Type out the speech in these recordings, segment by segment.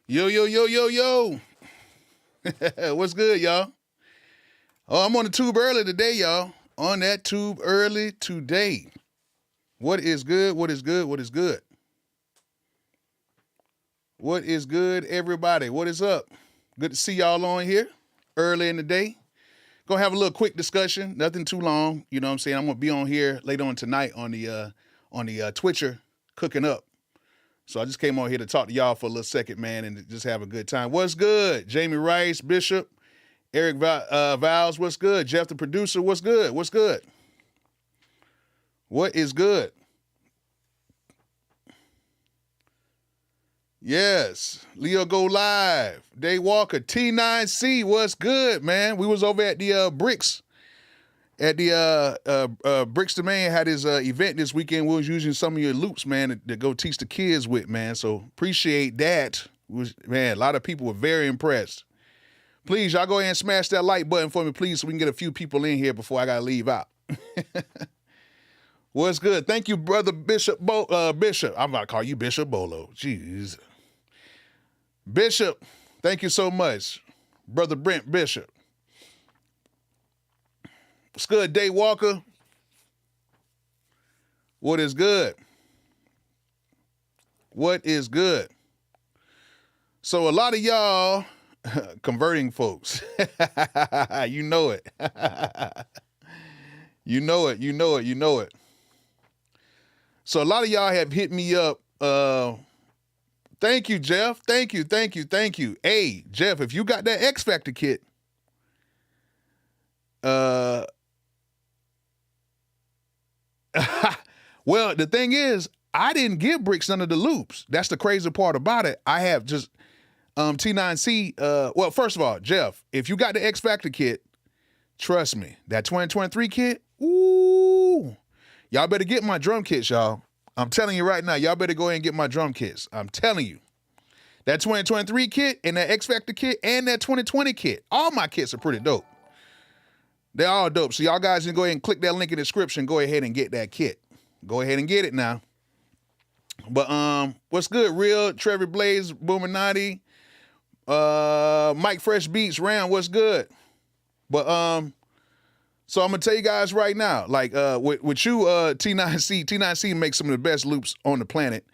Yo, yo, yo, yo, yo. What's good, y'all? Oh, I'm on the tube early today, y'all. On that tube early today. What is good? What is good? What is good? What is good, everybody? What is up? Good to see y'all on here early in the day. Gonna have a little quick discussion, nothing too long. You know what I'm saying? I'm gonna be on here later on tonight on the Twitcher cooking up. So I just came on here to talk to y'all for a little second, man, and just have a good time. What's good? Jamie Rice, Bishop, Eric Viles, what's good? Jeff the producer, what's good? What's good? What is good? Yes, Leo go live. Day Walker, T9C, what's good, man? We was over at the Bricks. At the Bricks Domain had his event this weekend. We was using some of your loops, man, to go teach the kids with, man. So appreciate that. Man, a lot of people were very impressed. Please, y'all go ahead and smash that like button for me, please, so we can get a few people in here before I gotta leave out. What's good? Thank you, brother Bishop. Bishop, I'm about to call you Bishop Bolo. Jeez, Bishop. Thank you so much, brother Brent Bishop. What's good, Day Walker? What is good? What is good? So a lot of y'all converting folks. You know it. You know it. You know it. You know it. So a lot of y'all have hit me up. Thank you, Jeff. Thank you. Thank you. Thank you. Hey, Jeff, if you got that X Factor kit, well, the thing is, I didn't give Bricks none of the loops. That's the crazy part about it. I have just T9C. Well, first of all, Jeff, if you got the X Factor kit, trust me, that 2023 kit, ooh, y'all better get my drum kits, y'all. I'm telling you right now, y'all better go ahead and get my drum kits. I'm telling you. That 2023 kit and that X Factor kit and that 2020 kit, all my kits are pretty dope. They're all dope. So y'all guys can go ahead and click that link in the description. Go ahead and get that kit. Go ahead and get it now. But what's good? Real, Trevor Blaze, Boominati, Mike Fresh Beats, Ram, what's good? But so I'm gonna tell you guys right now, like with you, T9C makes some of the best loops on the planet.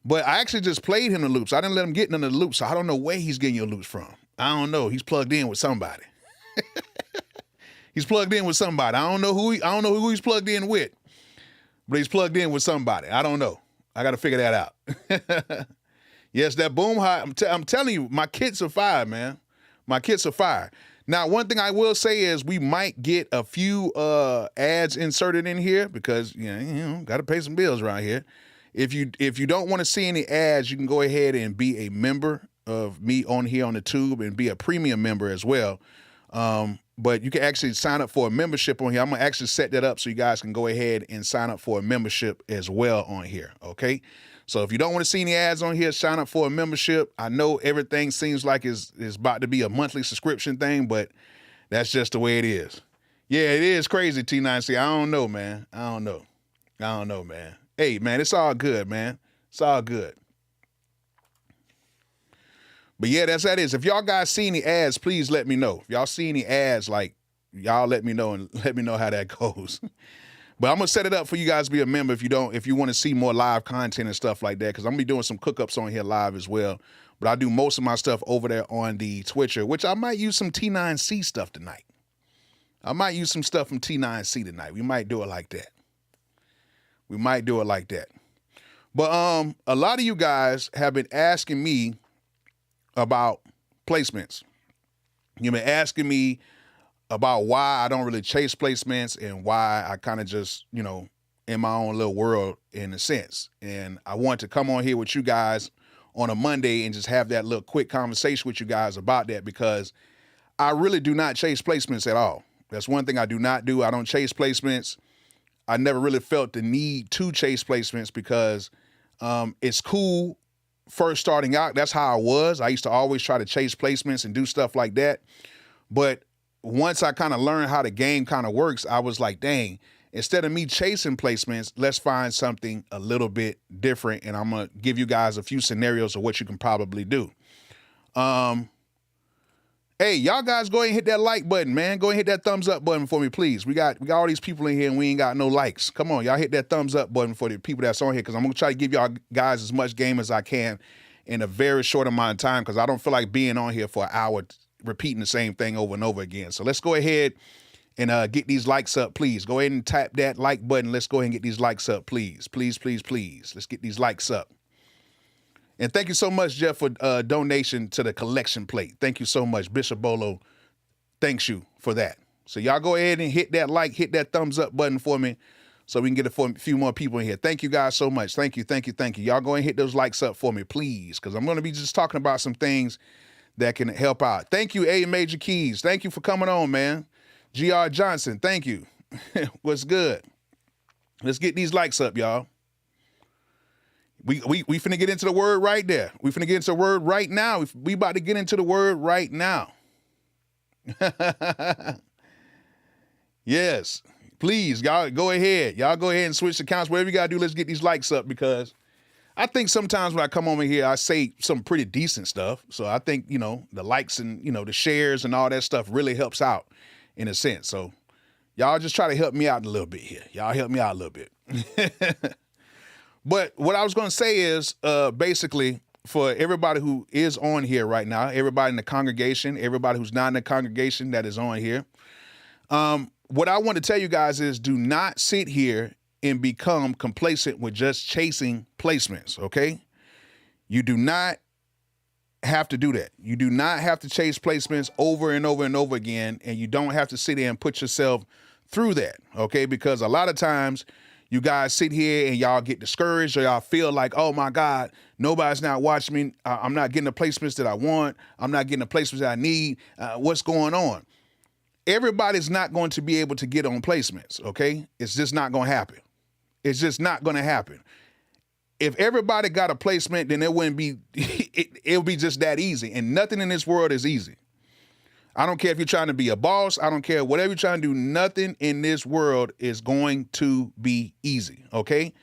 But I actually just played him the loops. I didn't let him get none of the loops, so I don't know where he's getting your loops from. I don't know. He's plugged in with somebody. He's plugged in with somebody. I don't know who he's plugged in with, but he's plugged in with somebody. I don't know. I got to figure that out. Yes, that boom high. I'm telling you, my kits are fire, man. My kits are fire. Now, one thing I will say is we might get a few ads inserted in here because you know got to pay some bills around here. If you don't want to see any ads, you can go ahead and be a member of me on here on the tube and be a premium member as well. But you can actually sign up for a membership on here. I'm going to actually set that up so you guys can go ahead and sign up for a membership as well on here, okay? So if you don't want to see any ads on here, sign up for a membership. I know everything seems like it's about to be a monthly subscription thing, but that's just the way it is. Yeah, it is crazy, T9C. I don't know, man. I don't know, man. Hey, man, it's all good, man. It's all good. But yeah, that's that is. If y'all guys see any ads, please let me know. If y'all see any ads, like, y'all let me know and let me know how that goes. But I'm gonna set it up for you guys to be a member if you want to see more live content and stuff like that, because I'm gonna be doing some cookups on here live as well. But I do most of my stuff over there on the Twitcher, which I might use some T9C stuff tonight. I might use some stuff from T9C tonight. We might do it like that. We might do it like that. But a lot of you guys have been asking me about placements. You've been asking me about why I don't really chase placements and why I kind of just, you know, in my own little world in a sense. And I want to come on here with you guys on a Monday and just have that little quick conversation with you guys about that, because I really do not chase placements at all. That's one thing I do not do. I don't chase placements. I never really felt the need to chase placements because it's cool first starting out. That's how I was. I used to always try to chase placements and do stuff like that. But once I kind of learned how the game kind of works, I was like, dang, instead of me chasing placements, let's find something a little bit different. And I'm going to give you guys a few scenarios of what you can probably do. Hey, y'all guys go ahead and hit that like button, man. Go ahead and hit that thumbs up button for me, please. We got all these people in here and we ain't got no likes. Come on, y'all hit that thumbs up button for the people that's on here, because I'm going to try to give y'all guys as much game as I can in a very short amount of time, because I don't feel like being on here for an hour repeating the same thing over and over again. So let's go ahead and get these likes up, please. Go ahead and tap that like button. Let's go ahead and get these likes up, please. Please, please, please. Let's get these likes up. And thank you so much, Jeff, for donation to the collection plate. Thank you so much. Bishop Bolo, thanks you for that. So y'all go ahead and hit that like, hit that thumbs up button for me so we can get a few more people in here. Thank you guys so much. Thank you, thank you, thank you. Y'all go ahead and hit those likes up for me, please, because I'm going to be just talking about some things that can help out. Thank you, A Major Keys. Thank you for coming on, man. G.R. Johnson, thank you. What's good? Let's get these likes up, y'all. We finna get into the word right there. We finna get into the word right now. We about to get into the word right now. Yes, please, y'all go ahead. Y'all go ahead and switch accounts. Whatever you gotta do, let's get these likes up, because I think sometimes when I come over here, I say some pretty decent stuff. So I think, the likes and, the shares and all that stuff really helps out in a sense. So y'all just try to help me out a little bit here. Y'all help me out a little bit. But what I was going to say is basically for everybody who is on here right now, everybody in the congregation, everybody who's not in the congregation that is on here, what I want to tell you guys is do not sit here and become complacent with just chasing placements, okay? You do not have to do that. You do not have to chase placements over and over and over again, and you don't have to sit there and put yourself through that, okay? Because a lot of times you guys sit here and y'all get discouraged, or y'all feel like, oh my God, nobody's not watching me. I'm not getting the placements that I want. I'm not getting the placements that I need. What's going on? Everybody's not going to be able to get on placements, okay? It's just not going to happen. It's just not going to happen. If everybody got a placement, then it wouldn't be, it'll be just that easy. And nothing in this world is easy. I don't care if you're trying to be a boss. I don't care. Whatever you're trying to do, nothing in this world is going to be easy, okay?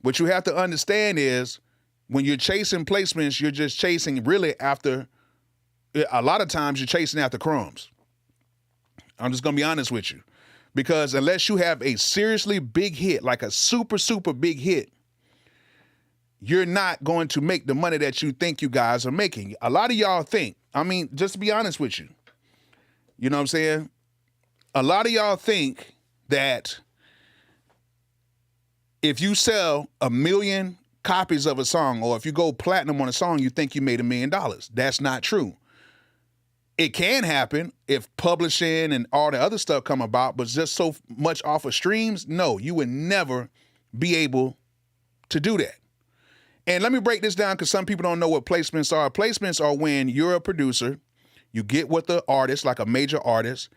What you have to understand is when you're chasing placements, you're just chasing really after, a lot of times you're chasing after crumbs. I'm just going to be honest with you. Because unless you have a seriously big hit, like a super, super big hit, you're not going to make the money that you think you guys are making. A lot of y'all think, just to be honest with you, you know what I'm saying? A lot of y'all think that if you sell 1 million copies of a song, or if you go platinum on a song, you think you made $1 million. That's not true. It can happen if publishing and all the other stuff come about, but just so much off of streams, no, you would never be able to do that. And let me break this down, because some people don't know what placements are. Placements are when you're a producer, you get with the artist, like a major artist,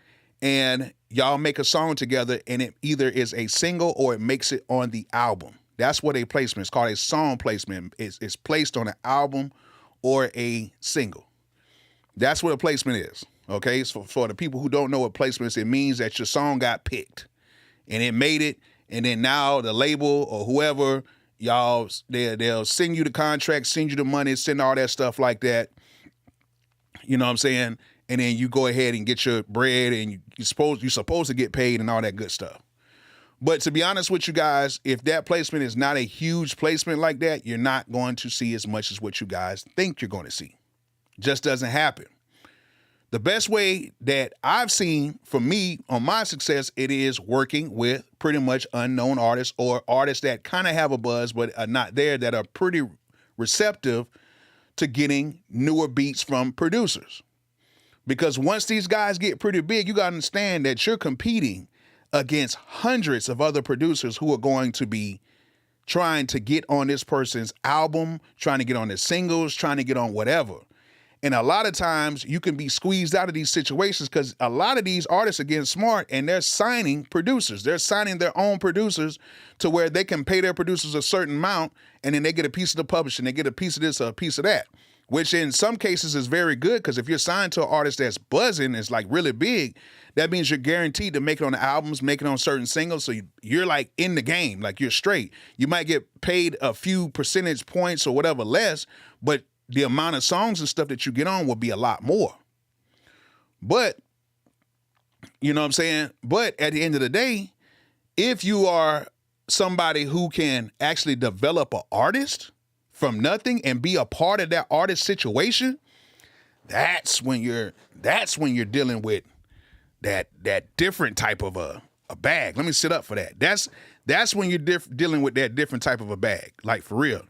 and y'all make a song together, and it either is a single or it makes it on the album. That's what a placement is called. A song placement. It's placed on an album or a single. That's what a placement is, okay? So for the people who don't know what placement is, it means that your song got picked, and it made it, and then now the label or whoever, they'll send you the contract, send you the money, send all that stuff like that. You know what I'm saying? And then you go ahead and get your bread, and you're supposed to get paid and all that good stuff. But to be honest with you guys, if that placement is not a huge placement like that, you're not going to see as much as what you guys think you're going to see. Just doesn't happen. The best way that I've seen for me on my success, it is working with pretty much unknown artists, or artists that kind of have a buzz but are not there, that are pretty receptive to getting newer beats from producers. Because once these guys get pretty big, you got to understand that you're competing against hundreds of other producers who are going to be trying to get on this person's album, trying to get on their singles, trying to get on whatever. And a lot of times you can be squeezed out of these situations because a lot of these artists are getting smart and they're signing producers. They're signing their own producers to where they can pay their producers a certain amount, and then they get a piece of the publishing, they get a piece of this or a piece of that, which in some cases is very good, because if you're signed to an artist that's buzzing, it's like really big, that means you're guaranteed to make it on the albums, make it on certain singles. So you're like in the game, like you're straight. You might get paid a few percentage points or whatever less, but the amount of songs and stuff that you get on will be a lot more. But, you know what I'm saying? But at the end of the day, if you are somebody who can actually develop an artist from nothing and be a part of that artist situation, that's when you're dealing with that different type of a bag. Let me sit up for that. That's when you're dealing with that different type of a bag. Like, for real.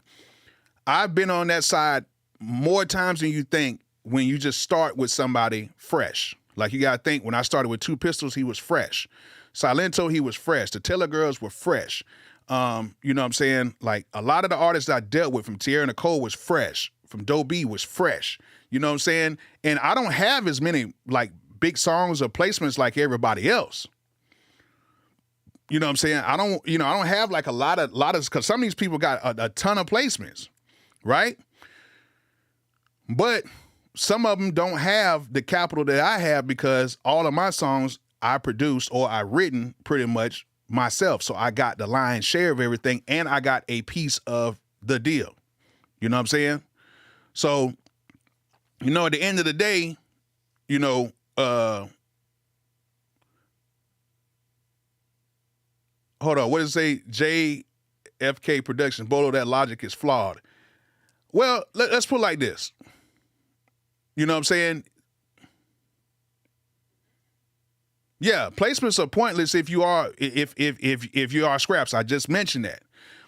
I've been on that side more times than you think when you just start with somebody fresh. Like, you got to think, when I started with Two Pistols, he was fresh. Silento, he was fresh. The Taylor Girls were fresh. You know what I'm saying? Like, a lot of the artists I dealt with, from Tierra Nicole, was fresh. From Doe B was fresh. You know what I'm saying? And I don't have as many, like, big songs or placements like everybody else. You know what I'm saying? I don't have like a lot of, because some of these people got a ton of placements, right? But some of them don't have the capital that I have, because all of my songs I produced or I written pretty much myself. So I got the lion's share of everything, and I got a piece of the deal. You know what I'm saying? So, you know, at the end of the day, you know, hold on, what does it say? JFK Productions, Bolo, that logic is flawed. Well, let's put it like this. You know what I'm saying? Yeah, placements are pointless if you are scraps. I just mentioned that.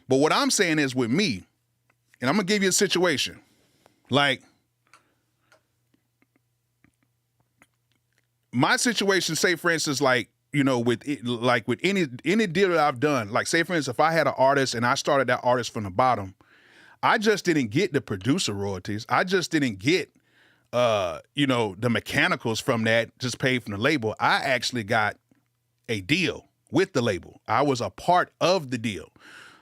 But what I'm saying is, with me, and I'm gonna give you a situation. Like, my situation, say for instance, like, you know, with any deal that I've done, like, say for instance, if I had an artist and I started that artist from the bottom, I just didn't get the producer royalties. I just didn't get you know, the mechanicals from that, just paid from the label. I actually got a deal with the label. I was a part of the deal.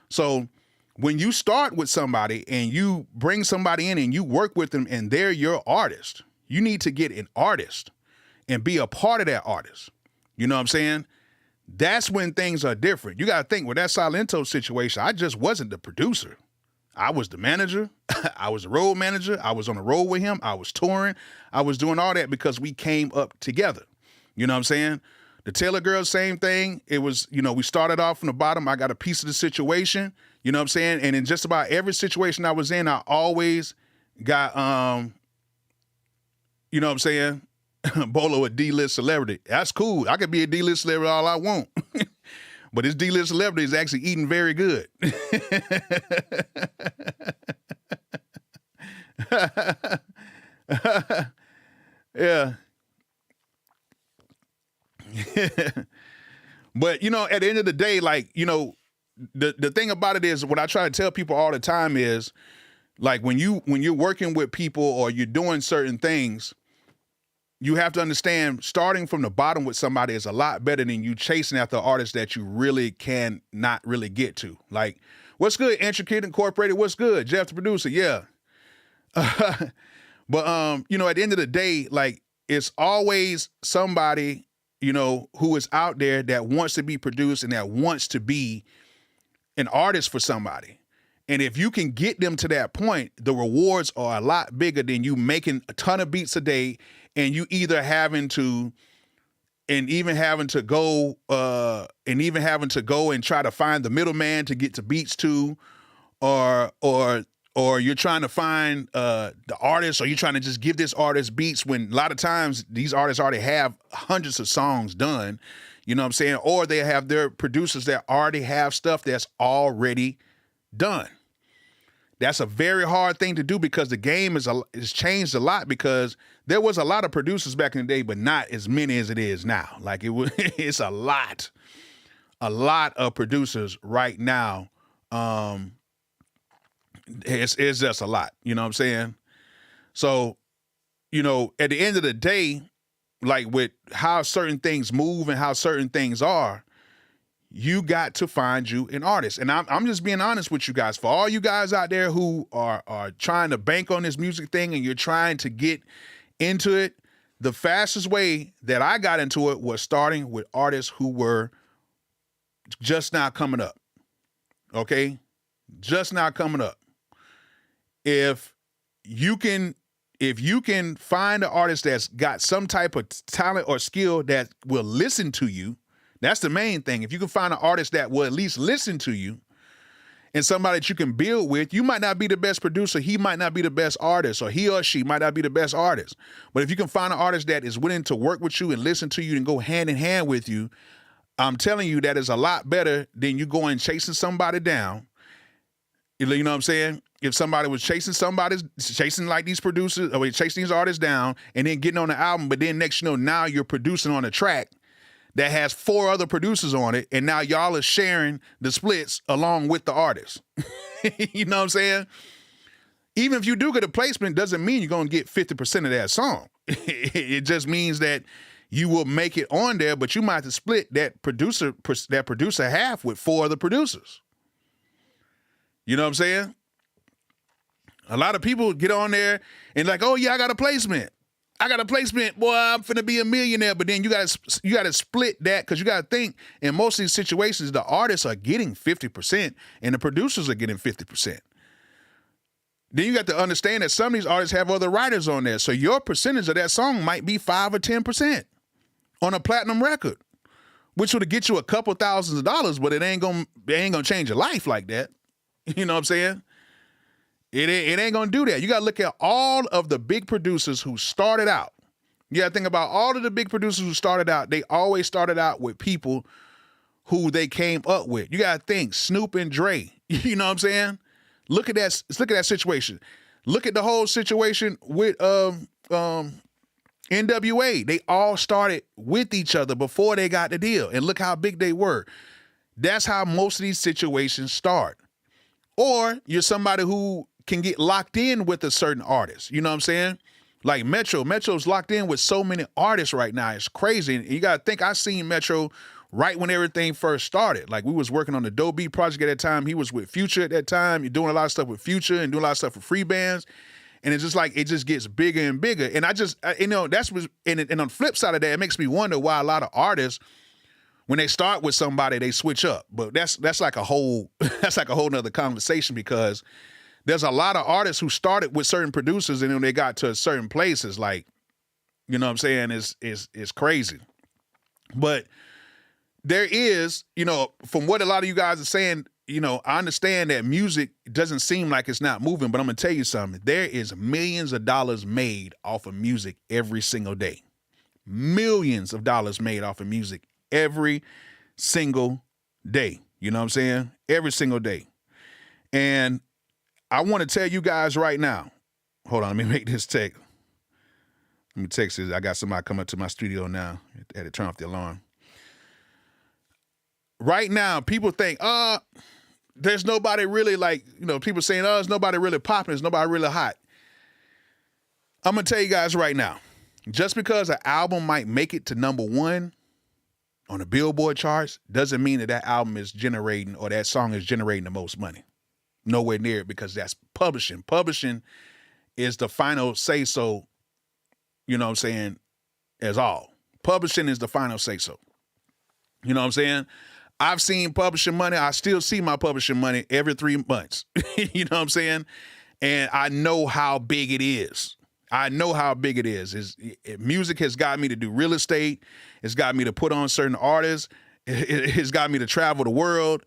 So when you start with somebody and you bring somebody in and you work with them and they're your artist, you need to get an artist and be a part of that artist. You know what I'm saying? That's when things are different. You got to think, with that Silento situation, I just wasn't the producer. I was the manager. I was the road manager. I was on the road with him. I was touring. I was doing all that because we came up together. You know what I'm saying? The Taylor Girls, same thing. It was, you know, we started off from the bottom. I got a piece of the situation. You know what I'm saying? And in just about every situation I was in, I always got, you know what I'm saying? Bolo, a D-list celebrity. That's cool. I could be a D-list celebrity all I want. But this D-list celebrity is actually eating very good. Yeah. But, you know, at the end of the day, like, you know, the thing about it is, what I try to tell people all the time is, like, when you're working with people or you're doing certain things, you have to understand, starting from the bottom with somebody is a lot better than you chasing after artists that you really can not really get to. Like, what's good, Intricate Incorporated? What's good? Jeff the producer, yeah. But you know, at the end of the day, like, it's always somebody, you know, who is out there that wants to be produced and that wants to be an artist for somebody. And if you can get them to that point, the rewards are a lot bigger than you making a ton of beats a day and you either having to go and try to find the middleman to get to beats to, or you're trying to find the artist, or you're trying to just give this artist beats, when a lot of times these artists already have hundreds of songs done, you know what I'm saying? Or they have their producers that already have stuff that's already done. That's a very hard thing to do, because the game is changed a lot, because there was a lot of producers back in the day, but not as many as it is now. Like, it's a lot of producers right now. It's just a lot, you know what I'm saying? So, you know, at the end of the day, like, with how certain things move and how certain things are, you got to find you an artist. And I'm just being honest with you guys. For all you guys out there who are trying to bank on this music thing and you're trying to get into it, the fastest way that I got into it was starting with artists who were just now coming up. Okay? Just now coming up. If you can, if you can find an artist that's got some type of talent or skill that will listen to you, that's the main thing. If you can find an artist that will at least listen to you and somebody that you can build with, you might not be the best producer, he might not be the best artist, or he or she might not be the best artist. But if you can find an artist that is willing to work with you and listen to you and go hand in hand with you, I'm telling you that is a lot better than you going chasing somebody down. You know what I'm saying? If somebody was chasing like these producers, or chasing these artists down and then getting on the album, but then next, now you're producing on a track that has 4 other producers on it, and now y'all are sharing the splits along with the artist. You know what I'm saying? Even if you do get a placement, doesn't mean you're going to get 50% of that song. It just means that you will make it on there, but you might have to split that producer half with 4 other producers. You know what I'm saying? A lot of people get on there and like, oh yeah, I got a placement. Boy, I'm finna be a millionaire. But then you gotta split that, because you gotta think, in most of these situations, the artists are getting 50% and the producers are getting 50%. Then you got to understand that some of these artists have other writers on there. So your percentage of that song might be 5 or 10% on a platinum record, which would get you a couple thousands of dollars, but it ain't gonna change your life like that. You know what I'm saying? It ain't gonna do that. You gotta look at all of the big producers who started out. You gotta think about all of the big producers who started out. They always started out with people who they came up with. You gotta think Snoop and Dre. You know what I'm saying? Look at that situation. Look at the whole situation with NWA. They all started with each other before they got the deal, and look how big they were. That's how most of these situations start. Or you're somebody who can get locked in with a certain artist. You know what I'm saying? Like Metro. Metro's locked in with so many artists right now. It's crazy. And you got to think, I seen Metro right when everything first started. Like, we was working on the Doe Beat project at that time. He was with Future at that time. You're doing a lot of stuff with Future and doing a lot of stuff with free bands. And it's just like, it just gets bigger and bigger. And that's what, and on the flip side of that, it makes me wonder why a lot of artists, when they start with somebody, they switch up. But that's like a whole nother conversation, because there's a lot of artists who started with certain producers, and when they got to certain places, like, you know what I'm saying, it's crazy. But there is, from what a lot of you guys are saying, I understand that music doesn't seem like it's not moving, but I'm gonna tell you something. There is millions of dollars made off of music every single day. Millions of dollars made off of music every single day. You know what I'm saying? Every single day. And I want to tell you guys right now. Hold on, let me make this text. Let me text this. I got somebody coming to my studio now. I had to turn off the alarm. Right now, people think, there's nobody really, like, people saying, there's nobody really popping, there's nobody really hot. I'm going to tell you guys right now, just because an album might make it to #1 on the Billboard charts doesn't mean that album is generating, or that song is generating the most money. Nowhere near it, because that's publishing. Publishing is the final say-so, you know what I'm saying, as all. Publishing is the final say-so. You know what I'm saying? I've seen publishing money. I still see my publishing money every 3 months. You know what I'm saying? And I know how big it is. Music has got me to do real estate. It's got me to put on certain artists. It's got me to travel the world.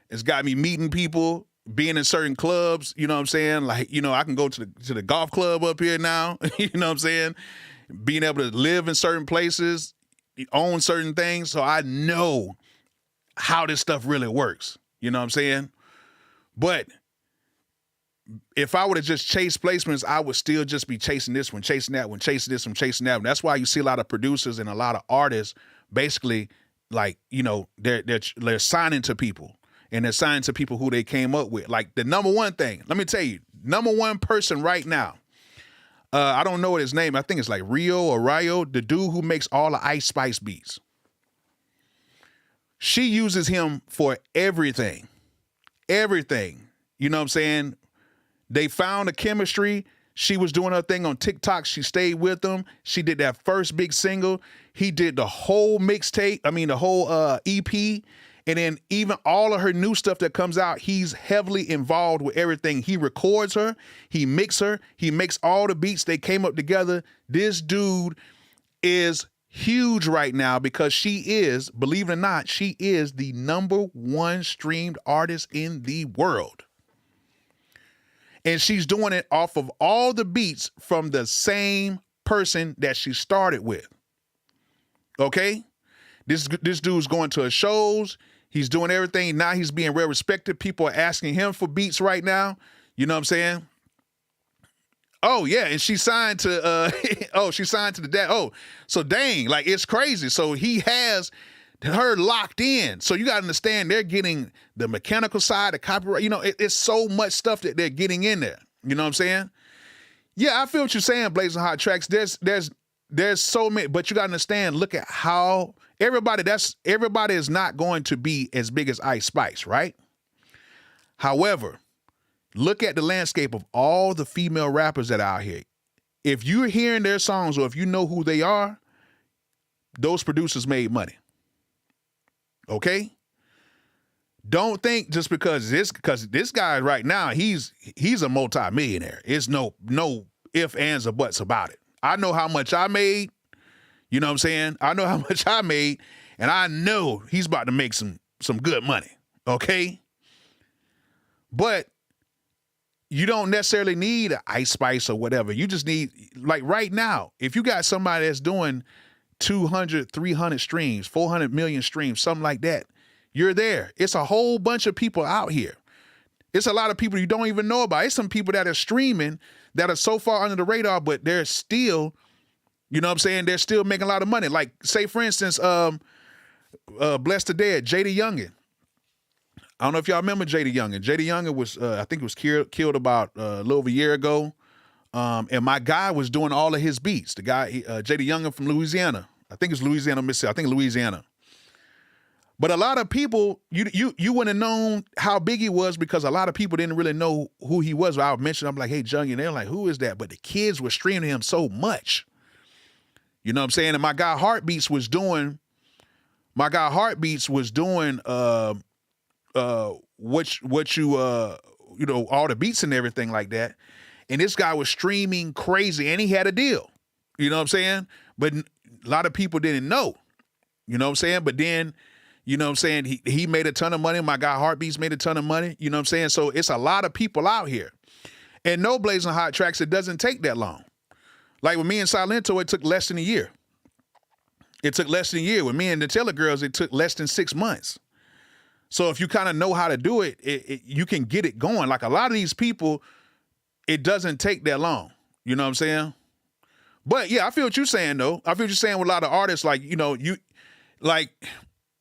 It's got me meeting people, being in certain clubs. You know what I'm saying? Like, I can go to the golf club up here now. You know what I'm saying? Being able to live in certain places, own certain things. So I know how this stuff really works. You know what I'm saying? But if I would have just chased placements, I would still just be chasing this one, chasing that one, chasing this one, chasing that one. That's why you see a lot of producers and a lot of artists basically, like, they're signing to people, and they're signing to people who they came up with. Like, the #1 thing, let me tell you, #1 person right now, I don't know what his name, I think it's like Rio, the dude who makes all the Ice Spice beats. She uses him for everything. Everything. You know what I'm saying? They found a chemistry. She was doing her thing on TikTok. She stayed with him. She did that first big single. He did the whole mixtape. I mean, the whole EP. And then even all of her new stuff that comes out, he's heavily involved with everything. He records her, he mixes her, he makes all the beats. They came up together. This dude is huge right now because she is, believe it or not, she is the #1 streamed artist in the world. And she's doing it off of all the beats from the same person that she started with. Okay? This dude's going to her shows. He's doing everything. Now he's being well respected. People are asking him for beats right now. You know what I'm saying? Oh, yeah. And she signed to, she signed to the dad. Oh, so dang, like it's crazy. So he has her locked in. So you got to understand they're getting the mechanical side, the copyright. You know, it's so much stuff that they're getting in there. You know what I'm saying? Yeah, I feel what you're saying, Blazing Hot Tracks. There's so many, but you got to understand, look at how everybody is not going to be as big as Ice Spice, right? However, look at the landscape of all the female rappers that are out here. If you're hearing their songs or if you know who they are, those producers made money. Okay? Don't think just because this guy right now, he's a multi-millionaire. It's no ifs, ands, or buts about it. I know how much I made. You know what I'm saying? I know how much I made, and I know he's about to make some good money. Okay? But you don't necessarily need an Ice Spice or whatever. You just need, like right now, if you got somebody that's doing 200, 300 streams, 400 million streams, something like that, you're there. It's a whole bunch of people out here. It's a lot of people you don't even know about. It's some people that are streaming that are so far under the radar, but they're still, you know what I'm saying? They're still making a lot of money. Like, say, for instance, Bless the Dead, Jada Youngin. I don't know if y'all remember Jada Youngin. Jada Youngin was, I think, was killed about a little over a year ago. And my guy was doing all of his beats. The guy, Jada Youngin from Louisiana. I think it's Louisiana, Mississippi. I think Louisiana. But a lot of people, you wouldn't have known how big he was because a lot of people didn't really know who he was. I would mention, I'm like, hey, Youngin. They're like, who is that? But the kids were streaming him so much. You know what I'm saying? And my guy Heartbeats was doing what you all the beats and everything like that. And this guy was streaming crazy and he had a deal. You know what I'm saying? But a lot of people didn't know. You know what I'm saying? But then, you know what I'm saying, he made a ton of money. My guy Heartbeats made a ton of money. You know what I'm saying? So it's a lot of people out here. And no, Blazing Hot Tracks, it doesn't take that long. Like with me and Silento, it took less than a year. It took less than a year. With me and the Taylor Girls, it took less than 6 months. So if you kind of know how to do it, you can get it going. Like a lot of these people, it doesn't take that long. You know what I'm saying? But yeah, I feel what you're saying though. I feel what you're saying with a lot of artists, like, you know,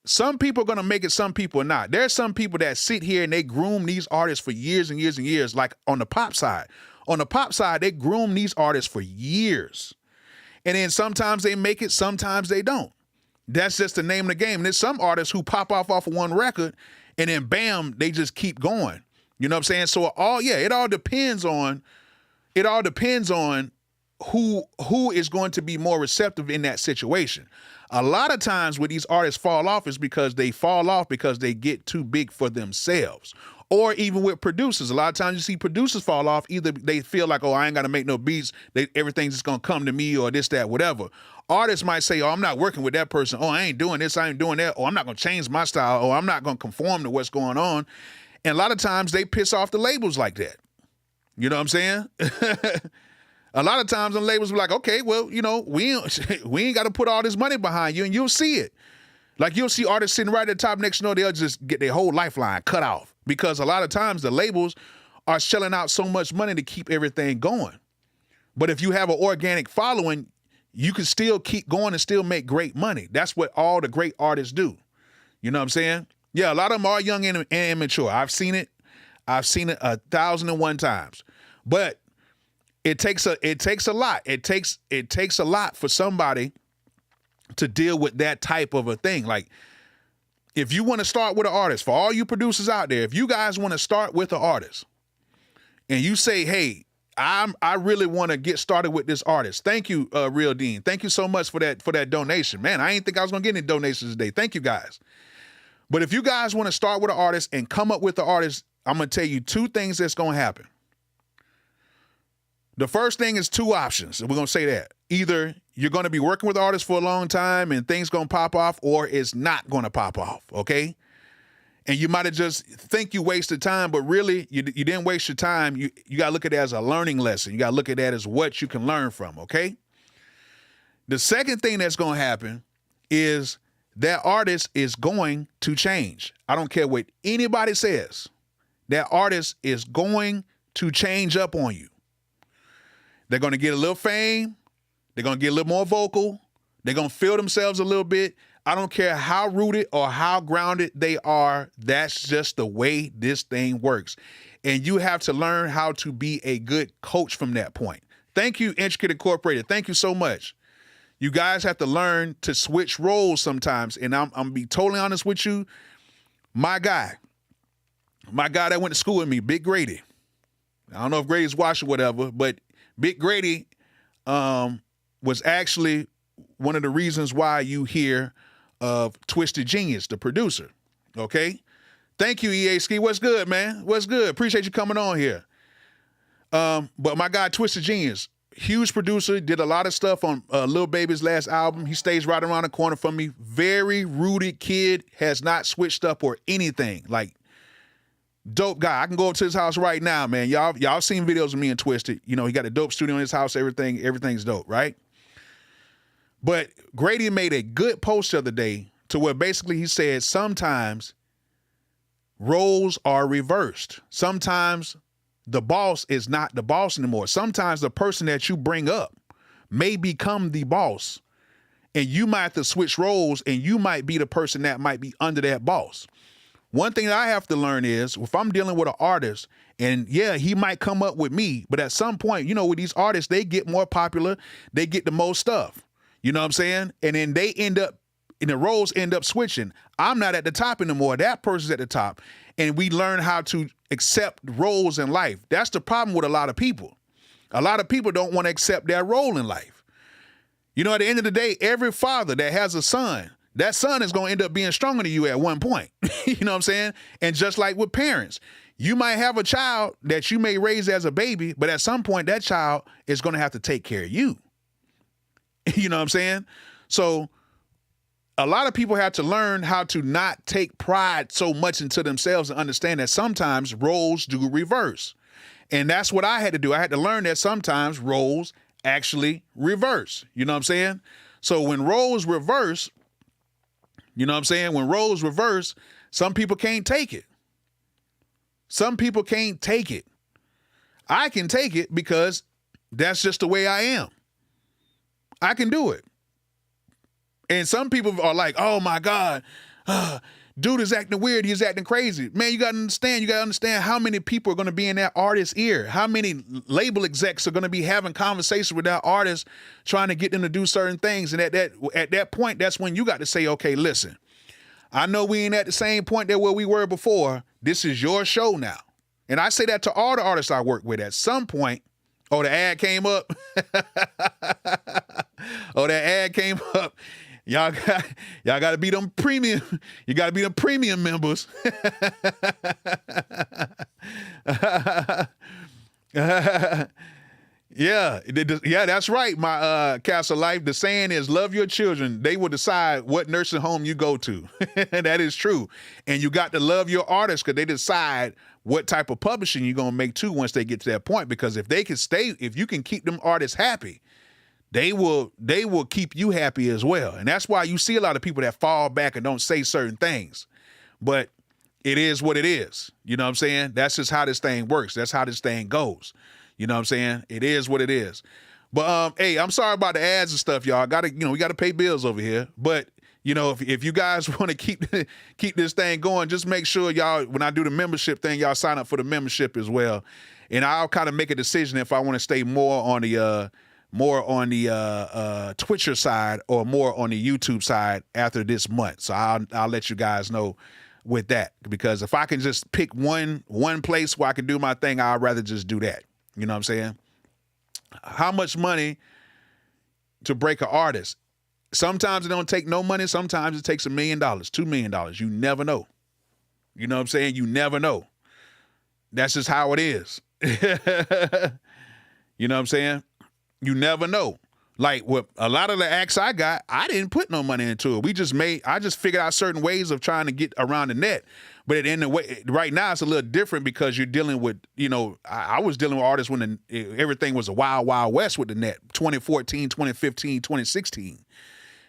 some people are going to make it, some people are not. There's some people that sit here and they groom these artists for years and years and years, like on the pop side. On the pop side, they groom these artists for years. And then sometimes they make it, sometimes they don't. That's just the name of the game. And there's some artists who pop off of one record and then bam, they just keep going. You know what I'm saying? So it all depends on who is going to be more receptive in that situation. A lot of times when these artists fall off is because they fall off because they get too big for themselves. Or even with producers. A lot of times you see producers fall off. Either they feel like, oh, I ain't got to make no beats. Everything's just going to come to me or this, that, whatever. Artists might say, oh, I'm not working with that person. Oh, I ain't doing this. I ain't doing that. Or I'm not going to change my style. Or I'm not going to conform to what's going on. And a lot of times they piss off the labels like that. You know what I'm saying? A lot of times the labels be like, okay, well, you know, we ain't got to put all this money behind you, and you'll see it. Like you'll see artists sitting right at the top next to they'll just get their whole lifeline cut off because a lot of times the labels are shelling out so much money to keep everything going. But if you have an organic following, you can still keep going and still make great money. That's what all the great artists do. You know what I'm saying? Yeah, a lot of them are young and immature. I've seen it 1,001 times. But it takes a lot. It takes a lot for somebody to deal with that type of a thing. Like, if you want to start with an artist, for all you producers out there, if you guys want to start with an artist and you say, hey, I really want to get started with this artist. Thank you, Real Dean. Thank you so much for that donation. Man, I didn't think I was going to get any donations today. Thank you guys. But if you guys want to start with an artist and come up with the artist, I'm going to tell you 2 things that's going to happen. The first thing is 2 options. We're going to say that. Either you're going to be working with artists for a long time and things going to pop off, or it's not going to pop off, okay? And you might have just think you wasted time, but really you didn't waste your time. You got to look at it as a learning lesson. You got to look at that as what you can learn from, okay? The second thing that's going to happen is that artist is going to change. I don't care what anybody says. That artist is going to change up on you. They're going to get a little fame. They're going to get a little more vocal. They're going to feel themselves a little bit. I don't care how rooted or how grounded they are. That's just the way this thing works. And you have to learn how to be a good coach from that point. Thank you, Intricate Incorporated. Thank you so much. You guys have to learn to switch roles sometimes. And I'm going to be totally honest with you. My guy that went to school with me, Big Grady. I don't know if Grady's watching or whatever, but Big Grady was actually one of the reasons why you hear of Twisted Genius, the producer. Okay? Thank you, EA Ski. What's good, man? What's good? Appreciate you coming on here. But my guy, Twisted Genius, huge producer, did a lot of stuff on Lil Baby's last album. He stays right around the corner from me. Very rooted kid, has not switched up or anything. Like, dope guy. I can go up to his house right now, man. Y'all seen videos of me and Twisted. You know, he got a dope studio in his house. Everything's dope, right? But Grady made a good post the other day to where basically he said sometimes roles are reversed. Sometimes the boss is not the boss anymore. Sometimes the person that you bring up may become the boss, and you might have to switch roles, and you might be the person that might be under that boss. One thing that I have to learn is if I'm dealing with an artist, and yeah, he might come up with me, but at some point, you know, with these artists, they get more popular, they get the most stuff. You know what I'm saying? And then they end up, and the roles end up switching. I'm not at the top anymore. That person's at the top. And we learn how to accept roles in life. That's the problem with a lot of people. A lot of people don't want to accept their role in life. You know, at the end of the day, every father that has a son, that son is going to end up being stronger than you at one point. You know what I'm saying? And just like with parents, you might have a child that you may raise as a baby, but at some point that child is going to have to take care of you. You know what I'm saying? So a lot of people have to learn how to not take pride so much into themselves and understand that sometimes roles do reverse. And that's what I had to do. I had to learn that sometimes roles actually reverse. You know what I'm saying? So when roles reverse, you know what I'm saying? When roles reverse, some people can't take it. Some people can't take it. I can take it because that's just the way I am. I can do it. And some people are like, oh my God, dude is acting weird. He's acting crazy. Man, you got to understand how many people are going to be in that artist's ear. How many label execs are going to be having conversations with that artist trying to get them to do certain things. And at that point, that's when you got to say, okay, listen, I know we ain't at the same point there where we were before. This is your show now. And I say that to all the artists I work with. At some point, oh, the ad came up. Oh, that ad came up. Y'all got to be them premium. You got to be them premium members. Yeah, that's right, my Castle Life. The saying is, love your children. They will decide what nursing home you go to. That is true. And you got to love your artists because they decide what type of publishing you're going to make too once they get to that point. Because if they can stay, if you can keep them artists happy, they will keep you happy as well. And that's why you see a lot of people that fall back and don't say certain things. But it is what it is. You know what I'm saying? That's just how this thing works. That's how this thing goes. You know what I'm saying? It is what it is. But hey, I'm sorry about the ads and stuff, y'all. We gotta pay bills over here. But if you guys want to keep this thing going, just make sure y'all, when I do the membership thing, y'all sign up for the membership as well. And I'll kind of make a decision if I want to stay more on the Twitcher side or more on the YouTube side after this month. So I'll let you guys know with that, because if I can just pick one place where I can do my thing, I'd rather just do that. You know what I'm saying? How much money to break an artist? Sometimes it don't take no money. Sometimes it takes $1 million, $2 million. You never know. You know what I'm saying? You never know. That's just how it is. You know what I'm saying? You never know. Like with a lot of the acts I got, I didn't put no money into it. I just figured out certain ways of trying to get around the net. But at the end of the way, right now it's a little different because you're dealing with, I was dealing with artists when everything was a wild, wild west with the net. 2014, 2015, 2016.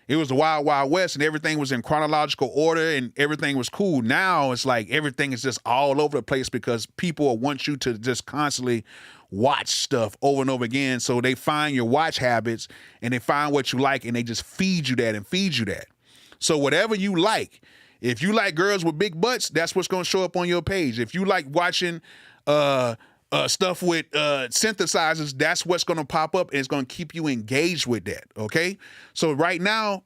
It was the wild, wild west, and everything was in chronological order, and everything was cool. Now it's like everything is just all over the place because people want you to just constantly watch stuff over and over again. So they find your watch habits, and they find what you like, and they just feed you that and feed you that. So whatever you like, if you like girls with big butts, that's what's going to show up on your page. If you like watching stuff with synthesizers, that's what's going to pop up, and it's going to keep you engaged with that, okay? So right now,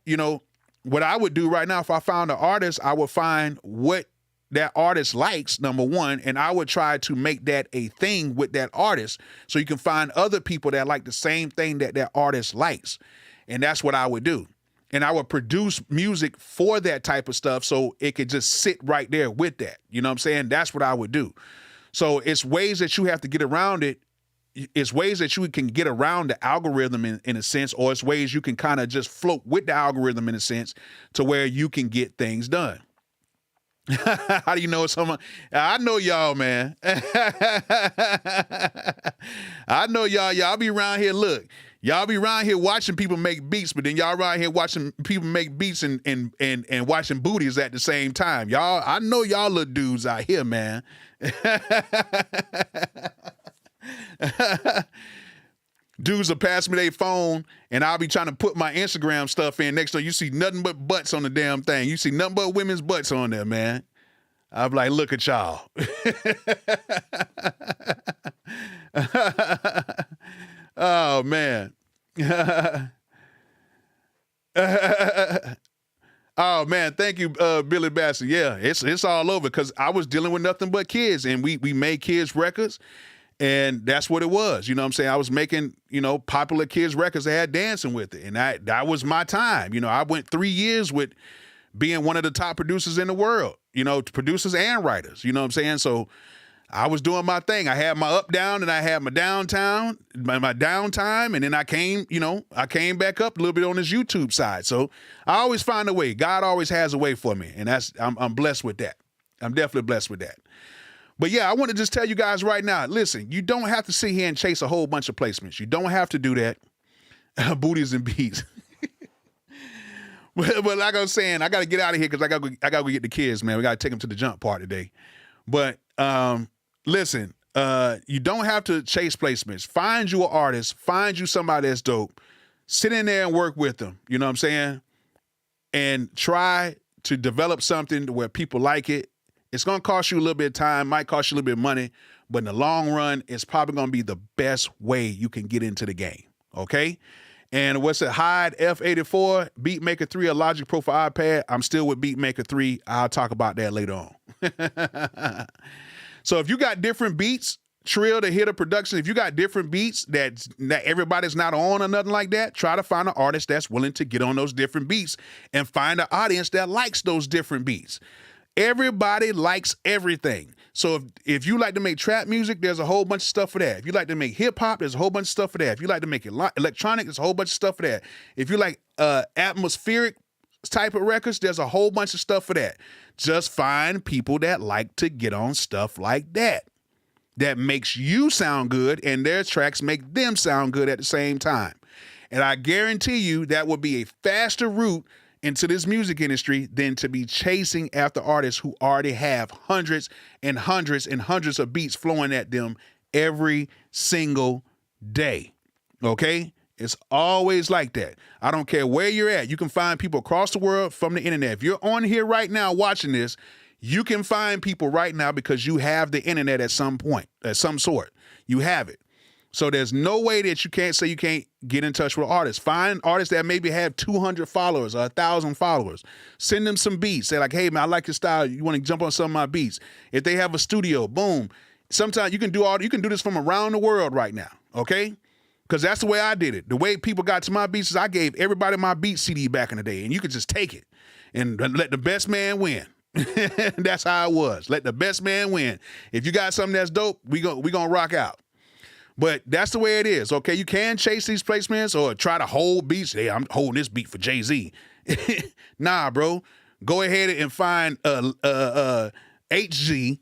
what I would do right now, if I found an artist, I would find what that artist likes, number one, and I would try to make that a thing with that artist so you can find other people that like the same thing that that artist likes, and that's what I would do. And I would produce music for that type of stuff so it could just sit right there with that. You know what I'm saying? That's what I would do. So it's ways that you have to get around it. It's ways that you can get around the algorithm in a sense, or it's ways you can kind of just float with the algorithm in a sense to where you can get things done. How do you know someone? I know y'all, man. I know y'all. Y'all be around here. Look, y'all be around here watching people make beats, but then y'all around here watching people make beats and watching booties at the same time. Y'all, I know y'all little dudes out here, man. Dudes will pass me their phone, and I'll be trying to put my Instagram stuff in. Next time you see nothing but butts on the damn thing. You see nothing but women's butts on there, man. I'm like, look at y'all. Oh, man. Oh, man, thank you, Billy Bassett. Yeah, it's all over because I was dealing with nothing but kids, and we made kids records. And that's what it was. You know what I'm saying? I was making, popular kids records that had dancing with it. And that was my time. I went 3 years with being one of the top producers in the world, producers and writers. You know what I'm saying? So I was doing my thing. I had my up, down, and I had my downtown, my downtime. And then I came back up a little bit on this YouTube side. So I always find a way. God always has a way for me. And I'm blessed with that. I'm definitely blessed with that. But yeah, I want to just tell you guys right now, listen, you don't have to sit here and chase a whole bunch of placements. You don't have to do that. Booties and beats. But like I was saying, I got to get out of here because I got to go get the kids, man. We got to take them to the jump part today. But listen, you don't have to chase placements. Find you an artist. Find you somebody that's dope. Sit in there and work with them. You know what I'm saying? And try to develop something where people like it. It's going to cost you a little bit of time, might cost you a little bit of money, but in the long run, it's probably going to be the best way you can get into the game, okay? And what's it, Hyde F84, Beatmaker 3, a Logic Pro for iPad. I'm still with Beatmaker 3. I'll talk about that later on. So if you got different beats, Trill to hit a production, if you got different beats that everybody's not on or nothing like that, try to find an artist that's willing to get on those different beats and find an audience that likes those different beats. Everybody likes everything. So if you like to make trap music, there's a whole bunch of stuff for that. If you like to make hip hop, there's a whole bunch of stuff for that. If you like to make electronic, there's a whole bunch of stuff for that. If you like atmospheric type of records, there's a whole bunch of stuff for that. Just find people that like to get on stuff like that. That makes you sound good and their tracks make them sound good at the same time. And I guarantee you that will be a faster route into this music industry than to be chasing after artists who already have hundreds and hundreds and hundreds of beats flowing at them every single day. Okay? It's always like that. I don't care where you're at. You can find people across the world from the internet. If you're on here right now watching this, you can find people right now because you have the internet at some point, at some sort. You have it. So there's no way that you can't say you can't get in touch with artists. Find artists that maybe have 200 followers or 1,000 followers. Send them some beats. Say like, hey, man, I like your style. You want to jump on some of my beats. If they have a studio, boom. Sometimes you can do this from around the world right now, okay? Because that's the way I did it. The way people got to my beats is I gave everybody my beat CD back in the day, and you could just take it and let the best man win. That's how it was. Let the best man win. If you got something that's dope, we gonna rock out. But that's the way it is, okay? You can chase these placements or try to hold beats. Hey, I'm holding this beat for Jay-Z. Nah, bro. Go ahead and find HG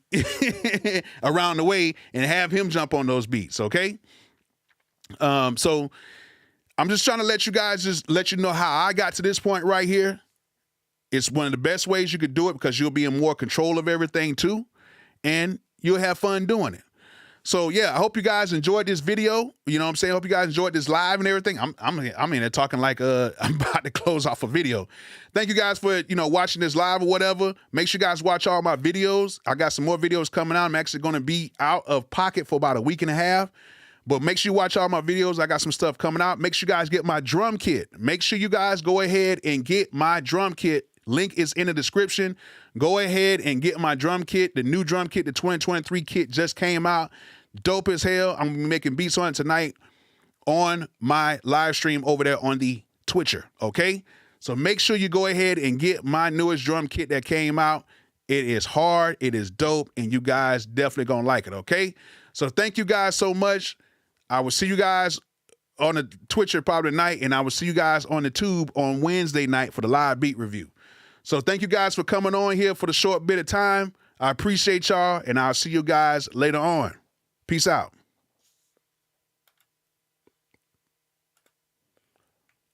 around the way and have him jump on those beats, okay? So I'm just trying to let you know how I got to this point right here. It's one of the best ways you could do it because you'll be in more control of everything too, and you'll have fun doing it. So yeah, I hope you guys enjoyed this video. You know what I'm saying? I hope you guys enjoyed this live and everything. I'm in there talking like I'm about to close off a video. Thank you guys for, you know, watching this live or whatever. Make sure you guys watch all my videos. I got some more videos coming out. I'm actually going to be out of pocket for about a week and a half. But make sure you watch all my videos. I got some stuff coming out. Make sure you guys get my drum kit. Make sure you guys go ahead and get my drum kit. Link is in the description. Go ahead and get my drum kit. The new drum kit, the 2023 kit just came out. Dope as hell. I'm going to be making beats on it tonight on my live stream over there on the Twitcher, okay? So make sure you go ahead and get my newest drum kit that came out. It is hard, it is dope, and you guys definitely going to like it, okay? So thank you guys so much. I will see you guys on the Twitcher probably tonight, and I will see you guys on the Tube on Wednesday night for the live beat review. So thank you guys for coming on here for the short bit of time. I appreciate y'all, and I'll see you guys later on. Peace out.